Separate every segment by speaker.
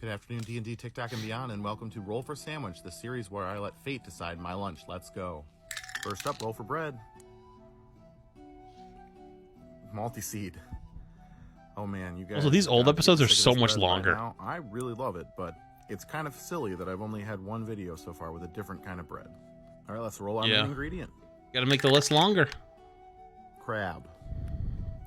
Speaker 1: Good afternoon, D&D, TikTok, and beyond, and welcome to Roll for Sandwich, the series where I let fate decide my lunch. Let's go. First up, roll for bread. Multi-seed. Oh man, you guys.
Speaker 2: Also, these old episodes are so much longer.
Speaker 1: Now. I really love it, but it's kind of silly that I've only had one video so far with a different kind of bread. All right, let's roll on the ingredient.
Speaker 2: Got to make the list longer.
Speaker 1: Crab.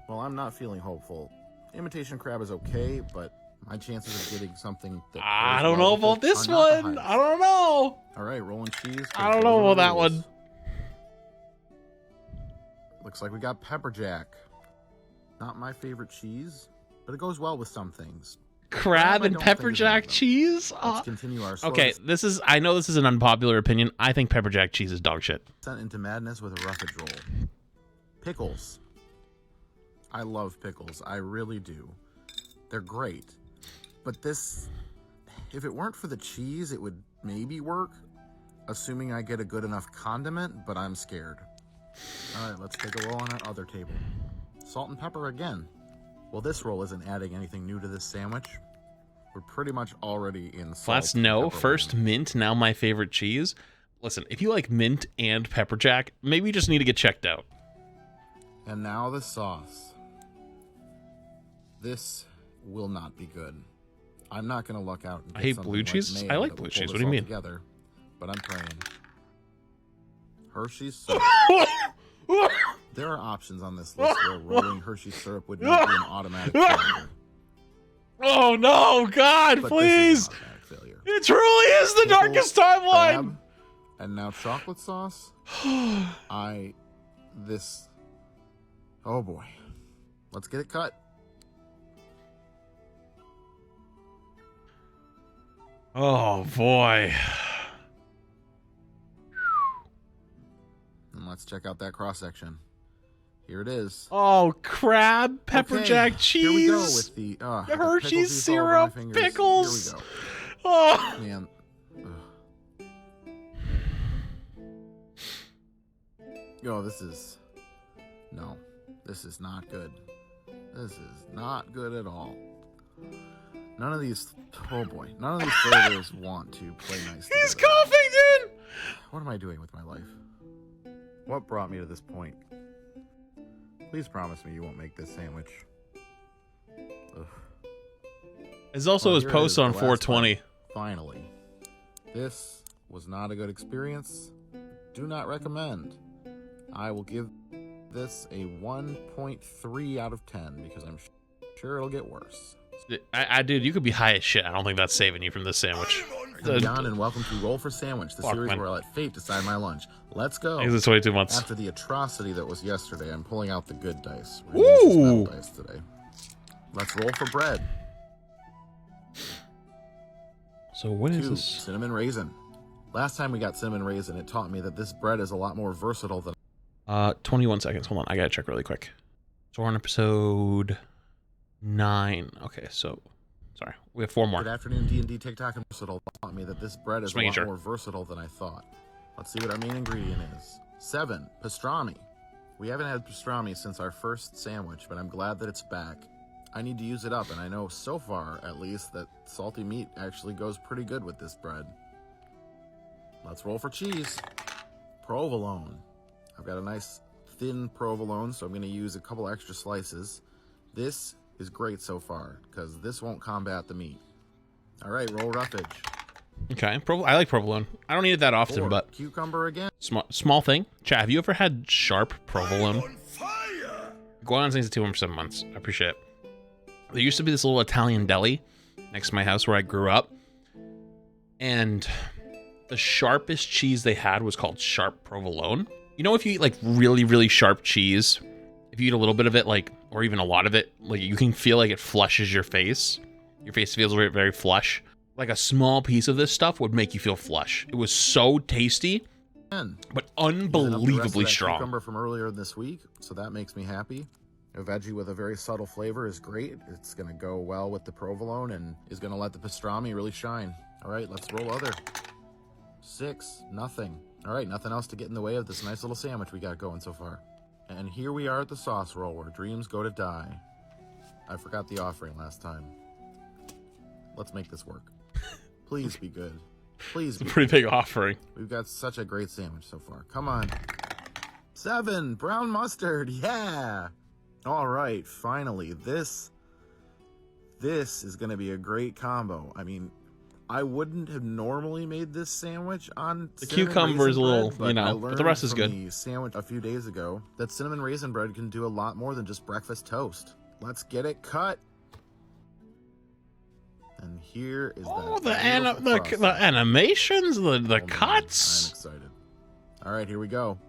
Speaker 1: Well, I'm not feeling hopeful. Imitation crab is okay, but my chances of getting something that
Speaker 2: I don't know about this one. I don't know.
Speaker 1: All right, rolling cheese.
Speaker 2: I don't know about that one.
Speaker 1: Looks like we got pepper jack. Not my favorite cheese, but it goes well with some things.
Speaker 2: Crab and pepper jack cheese?
Speaker 1: Let's continue our
Speaker 2: okay, I know this is an unpopular opinion. I think pepper jack cheese is dog shit.
Speaker 1: Sent into madness with a roughage roll. Pickles. I love pickles. I really do. They're great. But this, if it weren't for the cheese, it would maybe work, assuming I get a good enough condiment, but I'm scared. All right, let's take a roll on our other table. Salt and pepper again. Well, this roll isn't adding anything new to this sandwich. We're pretty much already in salt.
Speaker 2: Flats, no. First mint, now my favorite cheese. Listen, if you like mint and pepper jack, maybe you just need to get checked out.
Speaker 1: And now the sauce. This will not be good. I'm not going to luck out. And
Speaker 2: I hate blue cheese. I like blue cheese. What do you mean?
Speaker 1: Together, but I'm praying. Hershey's syrup. There are options on this list where rolling Hershey's syrup would not be an automatic failure.
Speaker 2: Oh no, God,
Speaker 1: but
Speaker 2: please!
Speaker 1: Failure.
Speaker 2: It truly is the darkest timeline.
Speaker 1: Crab, and now chocolate sauce. Oh boy, let's get it cut.
Speaker 2: Oh boy.
Speaker 1: And let's check out that cross section. Here it is.
Speaker 2: Oh, crab, pepper jack cheese.
Speaker 1: Here we go with the
Speaker 2: Hershey's syrup, pickles.
Speaker 1: Here we go.
Speaker 2: Oh
Speaker 1: man. This is not good. This is not good at all. None of these flavors want to play nice together.
Speaker 2: He's coughing, dude!
Speaker 1: What am I doing with my life? What brought me to this point? Please promise me you won't make this sandwich. Ugh.
Speaker 2: There's also his post on 420.
Speaker 1: Finally. This was not a good experience. Do not recommend. I will give this a 1.3 out of 10 because I'm sure it'll get worse.
Speaker 2: Dude, you could be high as shit. I don't think that's saving you from this sandwich.
Speaker 1: John, and welcome to Roll for Sandwich, the series where I let fate decide my lunch. Let's go.
Speaker 2: It's 22 months.
Speaker 1: After the atrocity that was yesterday, I'm pulling out the good dice.
Speaker 2: We're gonna use
Speaker 1: this metal dice today. Let's roll for bread.
Speaker 2: So what is this?
Speaker 1: Cinnamon raisin. Last time we got cinnamon raisin, it taught me that this bread is a lot more versatile than...
Speaker 2: 21 seconds. Hold on. I gotta check really quick. So we're on episode 9. Okay, so... Sorry, we have 4 more.
Speaker 1: Good afternoon, D&D, TikTok, and versatile taught me that this bread is a lot more versatile than I thought. Let's see what our main ingredient is. 7, pastrami. We haven't had pastrami since our first sandwich, but I'm glad that it's back. I need to use it up, and I know so far, at least, that salty meat actually goes pretty good with this bread. Let's roll for cheese. Provolone. I've got a nice thin provolone, so I'm going to use a couple extra slices. This is great so far, because this won't combat the meat. All right, roll roughage.
Speaker 2: Okay, I like provolone. I don't eat it that often,
Speaker 1: 4,
Speaker 2: but
Speaker 1: cucumber again.
Speaker 2: Small thing. Chat, have you ever had sharp provolone? Going on things 2 for 7 months. I appreciate it. There used to be this little Italian deli next to my house where I grew up, and the sharpest cheese they had was called sharp provolone. You know, if you eat like really, really sharp cheese, if you eat a little bit of it, like, or even a lot of it, like you can feel like it flushes your face. Your face feels very, very flush. Like a small piece of this stuff would make you feel flush. It was so tasty, but unbelievably strong.
Speaker 1: Cucumber from earlier this week, so that makes me happy. A veggie with a very subtle flavor is great. It's going to go well with the provolone and is going to let the pastrami really shine. All right, let's roll other. 6, nothing. All right, nothing else to get in the way of this nice little sandwich we got going so far. And here we are at the sauce roll where dreams go to die. I forgot the offering last time. Let's make this work. Please be good. Please be
Speaker 2: It's a pretty big offering.
Speaker 1: We've got such a great sandwich so far. Come on. 7, brown mustard. Yeah. All right, finally. This is going to be a great combo. I mean, I wouldn't have normally made this sandwich on
Speaker 2: the cucumber is a little,
Speaker 1: bread,
Speaker 2: but the rest is good.
Speaker 1: The sandwich a few days ago that cinnamon raisin bread can do a lot more than just breakfast toast. Let's get it cut. And here is
Speaker 2: the animations, the cuts.
Speaker 1: I'm excited. All right, here we go.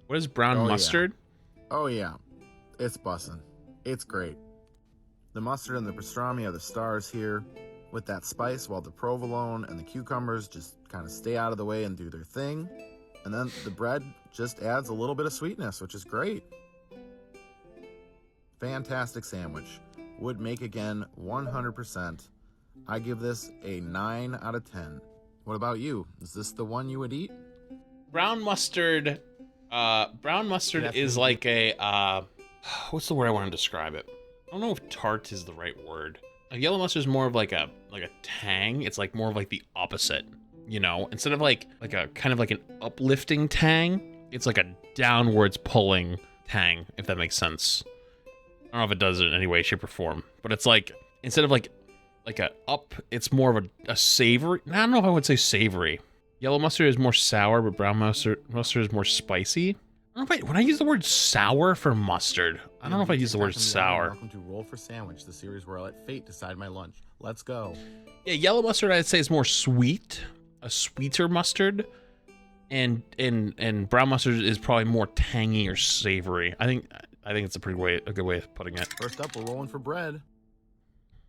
Speaker 2: What is brown mustard?
Speaker 1: Yeah. Oh yeah, it's bussin'. It's great. The mustard and the pastrami are the stars here with that spice, while the provolone and the cucumbers just kind of stay out of the way and do their thing. And then the bread just adds a little bit of sweetness, which is great. Fantastic sandwich. Would make again 100%. I give this a 9 out of 10. What about you? Is this the one you would eat?
Speaker 2: Brown mustard is like a what's the word I want to describe it? I don't know if tart is the right word. A yellow mustard is more of like a tang. It's like more of like the opposite, you know? Instead of like a kind of like an uplifting tang, it's like a downwards pulling tang, if that makes sense. I don't know if it does it in any way, shape, or form, but it's like instead of like a up, it's more of a savory. I don't know if I would say savory. Yellow mustard is more sour, but brown mustard is more spicy. I don't know if when I use the word sour for mustard, I don't know if I use the word sour.
Speaker 1: Welcome to Roll for Sandwich, the series where I let fate decide my lunch. Let's go.
Speaker 2: Yeah, yellow mustard I'd say is more sweet, a sweeter mustard, and brown mustard is probably more tangy or savory. I think it's a good way of putting it.
Speaker 1: First up, we're rolling for bread.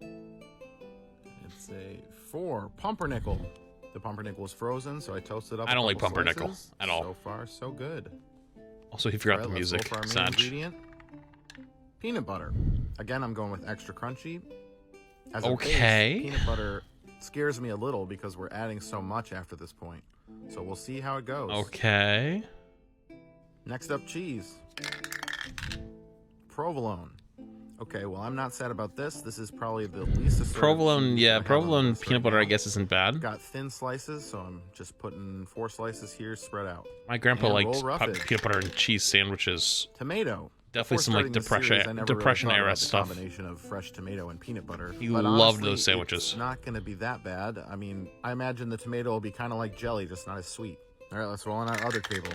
Speaker 1: It's a 4 pumpernickel. The pumpernickel is frozen, so I toasted up.
Speaker 2: I don't like pumpernickel at all.
Speaker 1: So far, so good.
Speaker 2: Also, he forgot the music.
Speaker 1: Let's go for our main ingredient. Peanut butter. Again, I'm going with extra crunchy. As a base, peanut butter scares me a little because we're adding so much after this point. So we'll see how it goes.
Speaker 2: Okay.
Speaker 1: Next up, cheese. Provolone. Okay, well, I'm not sad about this. This is probably the least assertive.
Speaker 2: Provolone, yeah, provolone peanut butter, I guess, isn't bad.
Speaker 1: Got thin slices, so I'm just putting 4 slices here, spread out.
Speaker 2: My grandpa liked peanut butter and cheese sandwiches.
Speaker 1: Tomato.
Speaker 2: Definitely some like depression era stuff.
Speaker 1: Combination of fresh tomato and peanut butter.
Speaker 2: He loved those sandwiches.
Speaker 1: It's not going to be that bad. I mean, I imagine the tomato will be kind of like jelly, just not as sweet. All right, let's roll on our other table.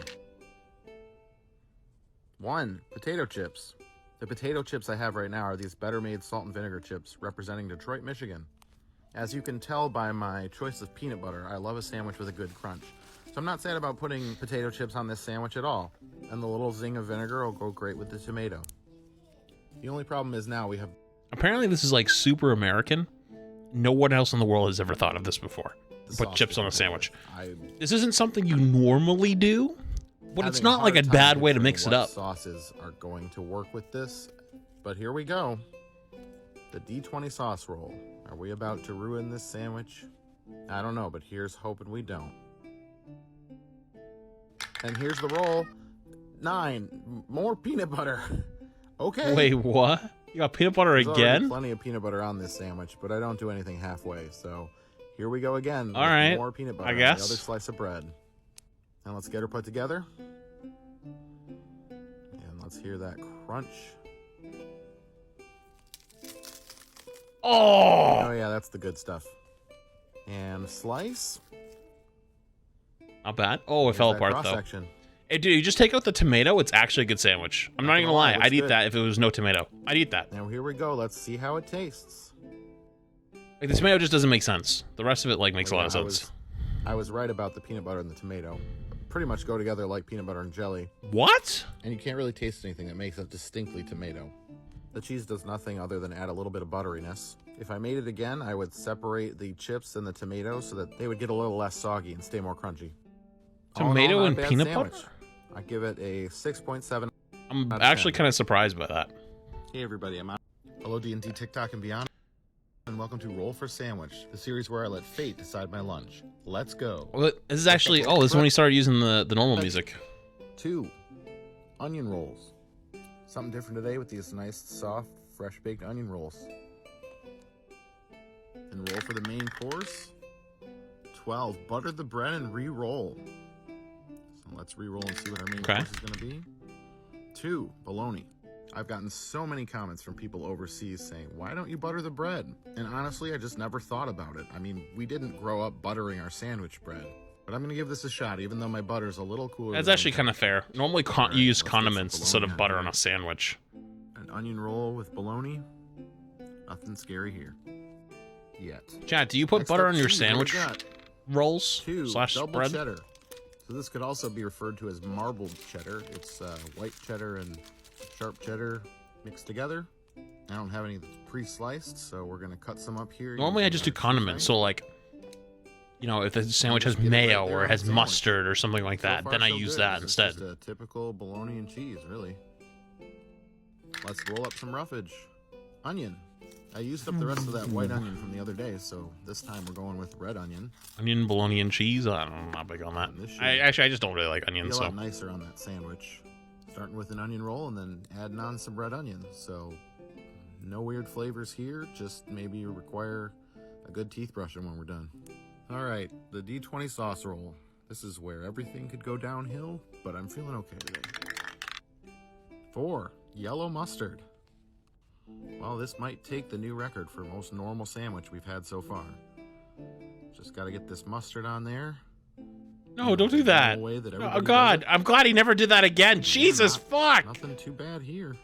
Speaker 1: 1, potato chips. The potato chips I have right now are these Better Made salt and vinegar chips representing Detroit, Michigan. As you can tell by my choice of peanut butter, I love a sandwich with a good crunch. So I'm not sad about putting potato chips on this sandwich at all. And the little zing of vinegar will go great with the tomato. The only problem is now we have...
Speaker 2: Apparently this is like super American. No one else in the world has ever thought of this before. Put chips on a sandwich. This isn't something you normally do. But it's not like a bad way to mix it up.
Speaker 1: Sauces are going to work with this, but here we go. The D20 sauce roll. Are we about to ruin this sandwich? I don't know, but here's hoping we don't. And here's the roll. 9. More peanut butter. Okay.
Speaker 2: Wait, what? You got peanut butter again?
Speaker 1: Plenty of peanut butter on this sandwich, but I don't do anything halfway. So here we go again.
Speaker 2: All right.
Speaker 1: More peanut butter.
Speaker 2: I guess.
Speaker 1: Another slice of bread. And let's get her put together. And let's hear that crunch. Oh yeah, that's the good stuff. And slice.
Speaker 2: Not bad. Oh, it fell apart though. Hey, dude, you just take out the tomato. It's actually a good sandwich. I'm not even gonna lie. I'd eat that if it was no tomato. I'd eat that.
Speaker 1: Now here we go. Let's see how it tastes.
Speaker 2: Like the tomato just doesn't make sense. The rest of it like makes a lot of sense.
Speaker 1: I was right about the peanut butter and the tomato. Pretty much go together like peanut butter and jelly.
Speaker 2: What?
Speaker 1: And you can't really taste anything that makes it distinctly tomato. The cheese does nothing other than add a little bit of butteriness. If I made it again, I would separate the chips and the tomato so that they would get a little less soggy and stay more crunchy.
Speaker 2: Tomato and peanut butter?
Speaker 1: I give it a 6.7.
Speaker 2: I'm actually kind of surprised by that.
Speaker 1: Hey everybody, I'm on. Hello D&D, TikTok, and beyond. And welcome to Roll for Sandwich, the series where I let fate decide my lunch. Let's go.
Speaker 2: Well, this is actually... Oh, this is when he started using the normal music.
Speaker 1: 2 onion rolls. Something different today with these nice, soft, fresh baked onion rolls. And roll for the main course. 12, butter the bread and re-roll. So let's re-roll and see what our main course is going to be. 2, bologna. I've gotten so many comments from people overseas saying, why don't you butter the bread? And honestly, I just never thought about it. I mean, we didn't grow up buttering our sandwich bread. But I'm going to give this a shot, even though my butter's a little cooler. That's
Speaker 2: actually kind of fair. Normally, you use condiments instead of butter on a sandwich.
Speaker 1: An onion roll with bologna. Nothing scary here. Yet.
Speaker 2: Chad, do you put butter on your sandwich rolls?
Speaker 1: 2,
Speaker 2: /
Speaker 1: double
Speaker 2: bread?
Speaker 1: cheddar. So this could also be referred to as marbled cheddar. It's white cheddar and sharp cheddar mixed together. I don't have any that's pre-sliced, so we're going to cut some up here.
Speaker 2: Normally, I just do condiments. So, like, you know, if the sandwich has mayo or it has mustard or something like that, then I use that instead.
Speaker 1: It's just a typical bologna and cheese, really. Let's roll up some roughage. Onion. I used up the rest of that white onion from the other day, so this time we're going with red onion.
Speaker 2: Onion, bologna, and cheese? I'm not big on that. I just don't really like onions.
Speaker 1: A lot nicer on that sandwich. Starting with an onion roll and then adding on some red onion. So no weird flavors here, just maybe you require a good teeth brushing when we're done. All right, the D20 sauce roll. This is where everything could go downhill, but I'm feeling okay today. 4, yellow mustard. Well, this might take the new record for most normal sandwich we've had so far. Just got to get this mustard on there.
Speaker 2: No, don't do that. Oh, God. I'm glad he never did that again. Jesus, fuck.
Speaker 1: Nothing too bad here.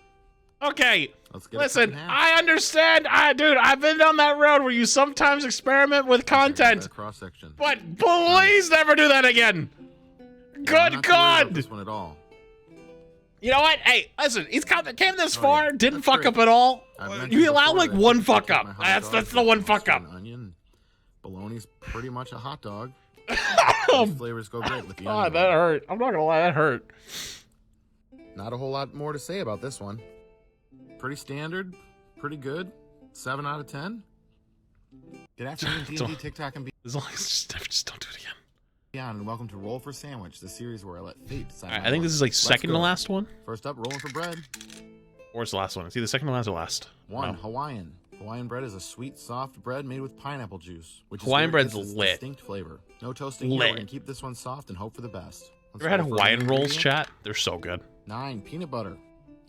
Speaker 2: Okay. Listen, I understand. Dude, I've been down that road where you sometimes experiment with content.
Speaker 1: Cross-section.
Speaker 2: But please never do that again. Good God.
Speaker 1: This one at all.
Speaker 2: You know what? Hey, listen, he's came this far, didn't fuck up at all. You allow like one fuck up. That's the one fuck up.
Speaker 1: Onion. Bologna's pretty much a hot dog.
Speaker 2: These
Speaker 1: flavors go great with the
Speaker 2: onion. That hurt. I'm not gonna lie, that hurt.
Speaker 1: Not a whole lot more to say about this one. Pretty standard, pretty good. 7 out of 10. Good afternoon, D&D, TikTok, and
Speaker 2: just don't do it again.
Speaker 1: Yeah, and welcome to Roll for Sandwich, the series where I let fate decide.
Speaker 2: I think this is like second to last one.
Speaker 1: First up, rolling for bread.
Speaker 2: Or it's the last one. It's either second to last or last.
Speaker 1: 1, Hawaiian. Hawaiian bread is a sweet, soft bread made with pineapple juice, which
Speaker 2: Hawaiian bread's
Speaker 1: is
Speaker 2: lit.
Speaker 1: Distinct flavor. No toasting here. We're gonna keep this one soft and hope for the best.
Speaker 2: Ever had Hawaiian rolls, chat? They're so good.
Speaker 1: 9, peanut butter.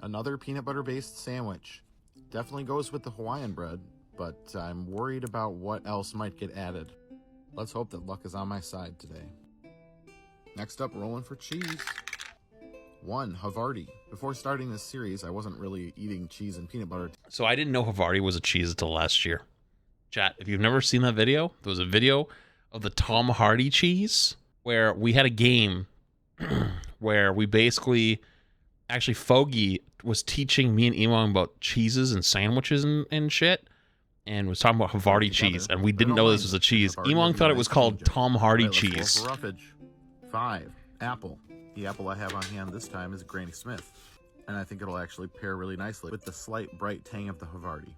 Speaker 1: Another peanut butter-based sandwich. Definitely goes with the Hawaiian bread, but I'm worried about what else might get added. Let's hope that luck is on my side today. Next up, rolling for cheese. 1, Havarti. Before starting this series, I wasn't really eating cheese and peanut butter.
Speaker 2: So I didn't know Havarti was a cheese until last year. Chat, if you've never seen that video, there was a video of the Tom Hardy cheese where we had a game where we basically, actually Foggy was teaching me and Imam about cheeses and sandwiches and shit, and was talking about Havarti cheese, and we didn't know this was a cheese. Imam thought it was called Tom Hardy cheese.
Speaker 1: 5, apple. The apple I have on hand this time is Granny Smith, and I think it'll actually pair really nicely with the slight bright tang of the Havarti.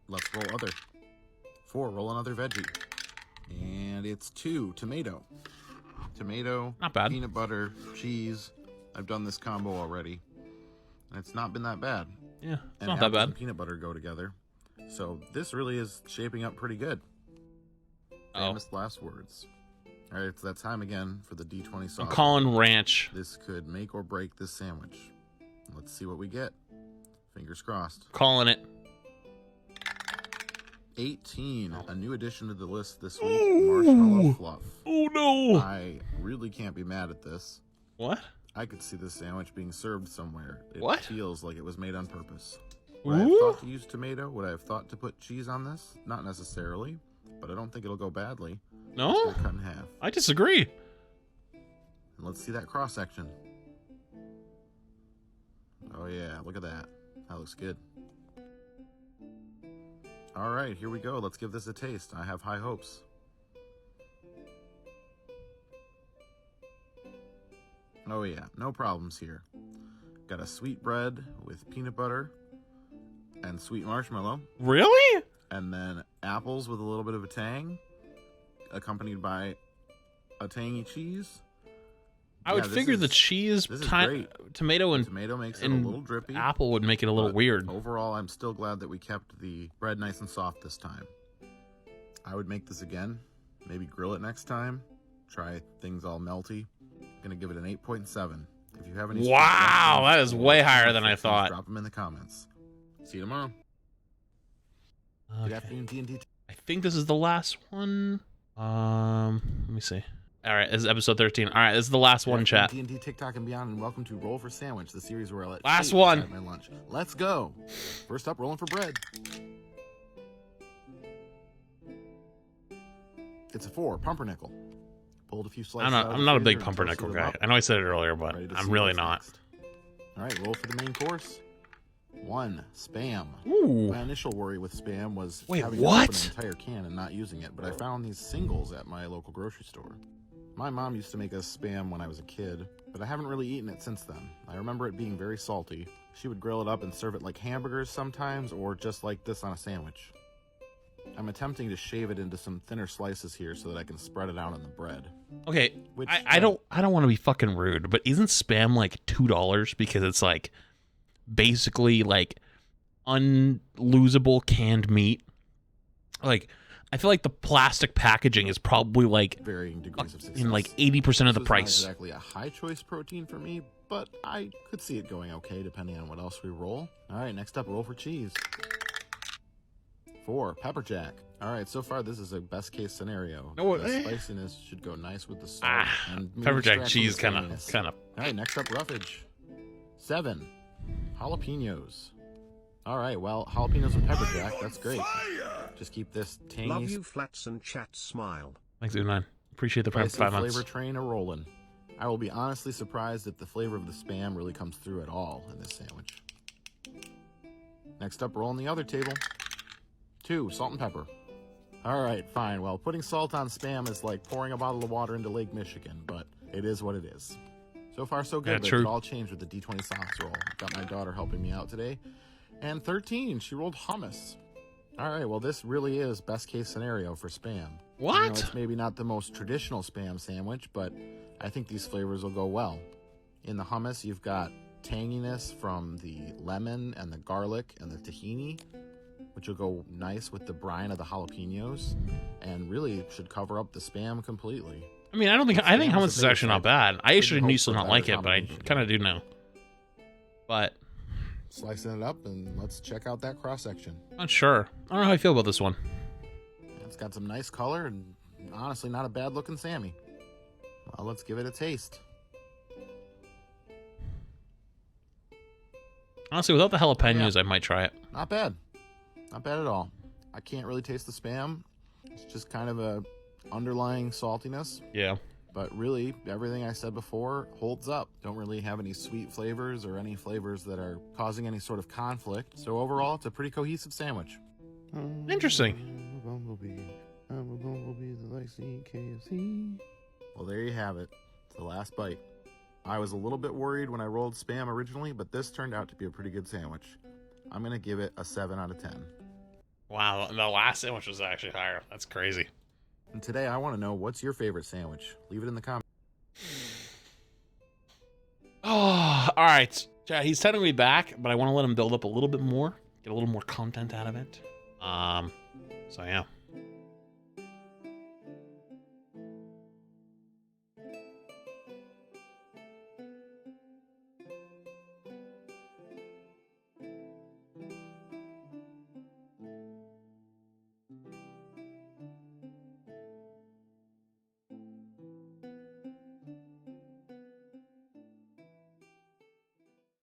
Speaker 1: Let's roll other. 4, roll another veggie. And it's 2, tomato. Tomato,
Speaker 2: not bad.
Speaker 1: Peanut butter, cheese. I've done this combo already, and it's not been that bad.
Speaker 2: Yeah, it's
Speaker 1: and
Speaker 2: not that bad.
Speaker 1: And peanut butter go together. So this really is shaping up pretty good. Famous last words. All right, it's that time again for the D20 sauce.
Speaker 2: I'm calling ranch.
Speaker 1: This could make or break this sandwich. Let's see what we get. Fingers crossed.
Speaker 2: Calling it.
Speaker 1: 18. A new addition to the list this week. Marshmallow fluff.
Speaker 2: Oh, no.
Speaker 1: I really can't be mad at this.
Speaker 2: What?
Speaker 1: I could see this sandwich being served somewhere. It
Speaker 2: what?
Speaker 1: feels like it was made on purpose. Would I have thought to use tomato? Would I have thought to put cheese on this? Not necessarily, but I don't think it'll go badly.
Speaker 2: No?
Speaker 1: Cut in half.
Speaker 2: I disagree.
Speaker 1: And let's see that cross section. Oh yeah, look at that. That looks good. All right, here we go. Let's give this a taste. I have high hopes. Oh yeah, no problems here. Got a sweet bread with peanut butter and sweet marshmallow.
Speaker 2: Really?
Speaker 1: And then apples with a little bit of a tang, accompanied by a tangy cheese.
Speaker 2: I would figure the cheese, tomato, and
Speaker 1: tomato makes it a little drippy.
Speaker 2: Apple would make it a little weird.
Speaker 1: Overall, I'm still glad that we kept the bread nice and soft this time. I would make this again. Maybe grill it next time. Try things all melty. Gonna give it an 8.7. If you have any,
Speaker 2: wow, that is way higher than I thought.
Speaker 1: Drop them in the comments. See you tomorrow.
Speaker 2: Okay.
Speaker 1: Good afternoon, D&D.
Speaker 2: I think this is the last one. Let me see. All right, this is episode 13. All right, this is the last one, chat.
Speaker 1: D&D, TikTok, and beyond, and welcome to Roll for Sandwich, the series where I let
Speaker 2: last one.
Speaker 1: My lunch. Let's go. First up, rolling for bread. It's a 4, pumpernickel. Pulled a few slices.
Speaker 2: I'm not a big pumpernickel guy. I know I said it earlier, but I'm really not.
Speaker 1: Next. All right, roll for the main course. 1, Spam.
Speaker 2: Ooh.
Speaker 1: My initial worry with Spam was
Speaker 2: having
Speaker 1: to open an entire can and not using it, but I found these singles at my local grocery store. My mom used to make us Spam when I was a kid, but I haven't really eaten it since then. I remember it being very salty. She would grill it up and serve it like hamburgers sometimes, or just like this on a sandwich. I'm attempting to shave it into some thinner slices here so that I can spread it out on the bread.
Speaker 2: Okay, I don't want to be fucking rude, but isn't Spam like $2 because it's like basically like unlosable canned meat? Like, I feel like the plastic packaging is probably like
Speaker 1: varying degrees of success.
Speaker 2: In like 80% of the price.
Speaker 1: This is not exactly a high choice protein for me, but I could see it going okay depending on what else we roll. All right, next up, roll for cheese. 4, pepper jack. All right, so far this is a best case scenario. The spiciness should go nice with the salt. And
Speaker 2: pepper jack cheese kind of.
Speaker 1: All right, next up, roughage. 7, jalapenos. All right, well, jalapenos and pepper jack, that's great. Just keep this tangy.
Speaker 3: Love you, Flats and Chat smile.
Speaker 2: Thanks, Unan. Appreciate the prep 5 months.
Speaker 1: Flavor train a rolling. I will be honestly surprised if the flavor of the Spam really comes through at all in this sandwich. Next up, roll on the other table. 2, salt and pepper. All right, fine. Well, putting salt on Spam is like pouring a bottle of water into Lake Michigan, but it is what it is. So far, so good, but it all changed with the D20 sauce roll. Got my daughter helping me out today. And 13, she rolled hummus. All right, well, this really is best case scenario for Spam.
Speaker 2: What?
Speaker 1: You know, it's maybe not the most traditional Spam sandwich, but I think these flavors will go well. In the hummus, you've got tanginess from the lemon and the garlic and the tahini, which will go nice with the brine of the jalapenos, and really should cover up the Spam completely.
Speaker 2: I mean, I think hummus is actually not bad. I actually used to not like it, but I kind of do now. But
Speaker 1: slicing it up, and let's check out that cross section.
Speaker 2: Not sure. I don't know how I feel about this one.
Speaker 1: It's got some nice color, and honestly, not a bad looking Sammy. Well, let's give it a taste.
Speaker 2: Honestly, without the jalapenos, I might try it.
Speaker 1: Not bad. Not bad at all. I can't really taste the Spam. It's just kind of a underlying saltiness.
Speaker 2: Yeah.
Speaker 1: But really, everything I said before holds up. Don't really have any sweet flavors or any flavors that are causing any sort of conflict. So overall, it's a pretty cohesive sandwich.
Speaker 2: Interesting.
Speaker 1: I'm a bumblebee that likes to eat KFC. Well, there you have it. It's the last bite. I was a little bit worried when I rolled Spam originally, but this turned out to be a pretty good sandwich. I'm going to give it a 7 out of 10.
Speaker 2: Wow, the last sandwich was actually higher. That's crazy.
Speaker 1: And today, I want to know, what's your favorite sandwich? Leave it in the comments.
Speaker 2: Oh, all right. Yeah, he's technically back, but I want to let him build up a little bit more, get a little more content out of it. So yeah.